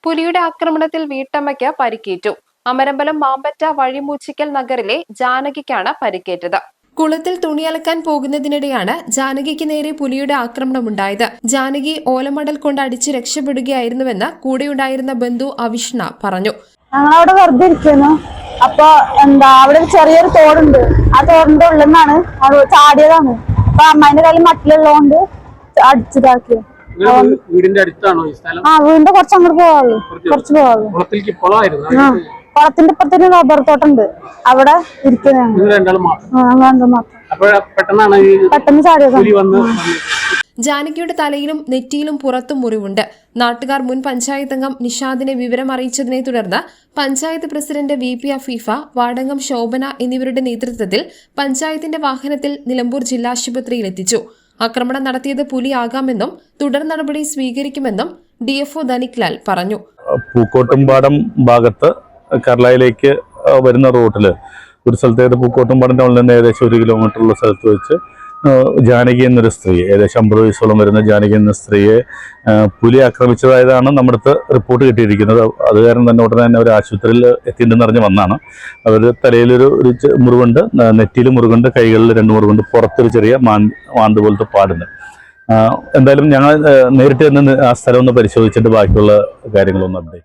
പുലിയുടെ ആക്രമണത്തിൽ വീട്ടമ്മയ്ക്ക് പരിക്കേറ്റു. അമരമ്പലം മാമ്പറ്റ വഴിമൂച്ചിക്കൽ നഗറിലെ ജാനകിക്കാണ് പരിക്കേറ്റത്. കുളത്തിൽ തുണിയലക്കാൻ പോകുന്നതിനിടെയാണ് ജാനകിക്ക് നേരെ പുലിയുടെ ആക്രമണമുണ്ടായത്. ജാനകി ഓലമടൽ കൊണ്ട് അടിച്ച് രക്ഷപ്പെടുകയായിരുന്നുവെന്ന് കൂടെയുണ്ടായിരുന്ന ബന്ധു അവിഷ്ണ പറഞ്ഞു. ഞങ്ങളവിടെ വെറുതെ ഇരിക്കുന്നു. അപ്പൊ അവിടെ ചെറിയൊരു തോടുണ്ട്. ആ തോടിന്റെ ഉള്ളിൽ നിന്നാണ് ചാടിയതാണ്. അപ്പൊ അമ്മേന്റെ കയ്യിൽ മട്ടിലുള്ളതുകൊണ്ട് അടിച്ചതാക്കി. വീടിന്റെ അടുത്താണോ ഈ സ്ഥലം? വീടിന്റെ കുറച്ച് അങ്ങോട്ട് പോവാളൂ. കുളത്തിന്റെ ഇപ്പത്തിന് റബ്ബർ തോട്ടുണ്ട്. അവിടെ ഇരിക്കുന്നതാണ്. പെട്ടെന്ന് ചാടിയതാണ്. ജാനകിയുടെ തലയിലും നെറ്റിയിലും പുറത്തും മുറിവുണ്ട്. നാട്ടുകാർ മുൻ പഞ്ചായത്ത് അംഗം നിഷാദിനെ വിവരം അറിയിച്ചതിനെ തുടർന്ന് പഞ്ചായത്ത് പ്രസിഡന്റ് VP അഫീഫ, വാർഡംഗം ശോഭന എന്നിവരുടെ നേതൃത്വത്തിൽ പഞ്ചായത്തിന്റെ വാഹനത്തിൽ നിലമ്പൂർ ജില്ലാശുപത്രിയിൽ എത്തിച്ചു. ആക്രമണം നടത്തിയത് പുലിയാകാമെന്നും തുടർ നടപടി സ്വീകരിക്കുമെന്നും DFO ധനിക് ലാൽ പറഞ്ഞു. പൂക്കോട്ടുംപാടം ഭാഗത്ത് കർലായിലേക്ക് വരുന്ന റൂട്ടില് ഒരു സ്ഥലത്തേക്ക് പൂക്കോട്ടുംപാടം ടൗണിൽ നിന്ന് ഏകദേശം 1 കിലോമീറ്ററുള്ള സ്ഥലത്ത് വെച്ച് ജാനകി എന്നൊരു സ്ത്രീ, ഏകദേശം 50 വയസ്സോളം വരുന്ന ജാനകി എന്ന സ്ത്രീയെ പുലി ആക്രമിച്ചതായതാണ് നമ്മുടെ അടുത്ത് റിപ്പോർട്ട് കിട്ടിയിരിക്കുന്നത്. അത് കാരണം തന്നെ ഉടനെ തന്നെ അവർ ആശുപത്രിയിൽ എത്തിയിട്ടുണ്ടെന്ന് അറിഞ്ഞ് വന്നാണ്. അവർ തലയിലൊരു മുറിവുണ്ട്, നെറ്റിയിൽ മുറിവുണ്ട്, കൈകളിൽ 2 മുറിവുണ്ട്, പുറത്തൊരു ചെറിയ മാന്ത് പോലത്തെ പാടുണ്ട്. എന്തായാലും ഞങ്ങൾ നേരിട്ട് തന്നെ ആ സ്ഥലം ഒന്ന് പരിശോധിച്ചിട്ട് ബാക്കിയുള്ള കാര്യങ്ങളൊന്ന് അപ്ഡേറ്റ്